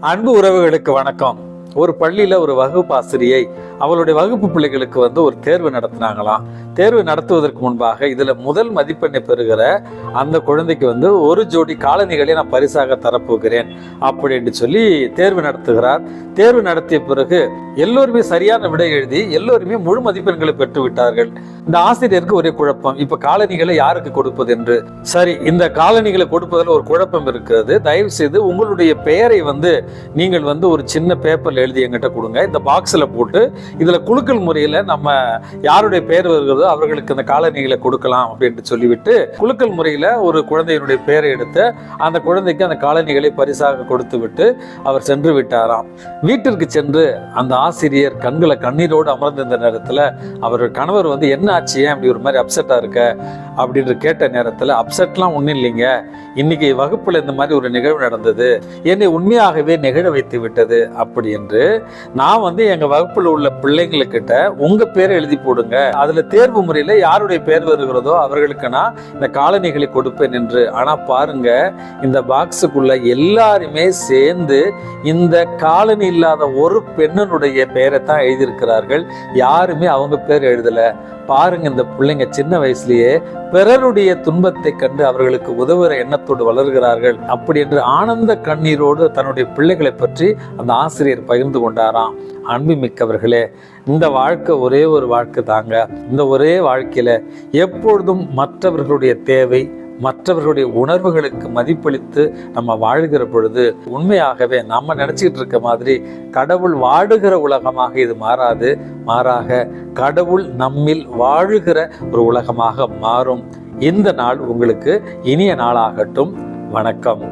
அன்பு உறவுகளுக்கு வணக்கம். ஒரு பள்ளியில ஒரு வகுப்பாசிரியை அவளுடைய வகுப்பு பிள்ளைகளுக்கு ஒரு தேர்வு நடத்தினாங்களாம். தேர்வு நடத்துவதற்கு முன்பாக இதுல முதல் மதிப்பெண்ணை பெறுகிற அந்த குழந்தைக்கு ஒரு ஜோடி காலணிகளை நான் பரிசாக தரப்போகிறேன் அப்படின்னு சொல்லி தேர்வு நடத்துகிறார். தேர்வு நடத்திய பிறகு எல்லோருமே சரியான விடை எழுதி எல்லோருமே முழு மதிப்பெண்களை பெற்று விட்டார்கள். இந்த ஆசிரியருக்கு ஒரே குழப்பம், இப்ப காலணிகளை யாருக்கு கொடுப்பது என்று. சரி, இந்த காலணிகளை கொடுப்பதில் ஒரு குழப்பம் இருக்கிறது. தயவு செய்து உங்களுடைய பெயரை நீங்கள் ஒரு சின்ன பேப்பர்ல எழுதி எங்கிட்ட கொடுங்க. இந்த பாக்ஸ்ல போட்டு இதுல குலுக்கல் முறையில நம்ம யாருடைய பெயர் வருகிறதோ அவர்களுக்கு அந்த காலணிகளை கொடுக்கலாம் அப்படின்னு சொல்லிவிட்டு குலுக்கல் முறையில ஒரு குழந்தையினுடைய பெயரை எடுத்து அந்த குழந்தைக்கு அந்த காலணிகளை பரிசாக கொடுத்து விட்டு அவர் சென்று விட்டாராம். வீட்டிற்கு சென்று அந்த ஆசிரியர் கண்களை கண்ணீரோடு அமர்ந்திருந்த நேரத்துல அவர் கணவர் என்ன ஆச்சு, ஏன் அப்படி ஒரு மாதிரி அப்செட்டா இருக்க அப்படின்னு கேட்ட நேரத்துல, அப்செட்லாம் ஒன்றும் இல்லைங்க, இன்னைக்கு வகுப்புல இந்த மாதிரி ஒரு நிகழ்வு நடந்தது, என்னை உண்மையாகவே நெகிழ வைத்து விட்டது அப்படி என்று நான் எங்க வகுப்புல உள்ள பிள்ளைங்களுக்கிட்ட உங்க பேரை எழுதி போடுங்க, அதுல தேர்வு முறையில யாருடைய பேர் வருகிறதோ அவர்களுக்கு நான் இந்த காலணிகளை கொடுப்பேன் என்று. ஆனா பாருங்க, இந்த பாக்ஸுக்குள்ள எல்லாருமே சேர்ந்து இந்த காலனி இல்லாத ஒரு பெண்ணுடைய பெயரை தான் எழுதியிருக்கிறார்கள். யாருமே அவங்க பேர் எழுதல. பாருங்க, இந்த பிள்ளைங்க சின்ன வயசுலயே பிறருடைய துன்பத்தை கண்டு அவர்களுக்கு உதவுற எண்ணத்தோடு வளர்கிறார்கள் அப்படி என்று ஆனந்த கண்ணீரோடு தன்னுடைய பிள்ளைகளை பற்றி அந்த ஆசிரியர் பகிர்ந்து கொண்டாராம். அன்புமிக்கவர்களே, இந்த வாழ்க்கை ஒரே ஒரு வாழ்க்கை தாங்க. இந்த ஒரே வாழ்க்கையில எப்பொழுதும் மற்றவர்களுடைய தேவை, மற்றவர்களுடைய உணர்வுகளுக்கு மதிப்பளித்து நம்ம வாழ்கிற பொழுது உண்மையாகவே நம்ம நினைச்சிட்டு இருக்க மாதிரி கடவுள் வாழுகிற உலகமாக இது மாறாது. மாறாக கடவுள் நம்மில் வாழுகிற ஒரு உலகமாக மாறும். இந்த நாள் உங்களுக்கு இனிய நாளாகட்டும். வணக்கம்.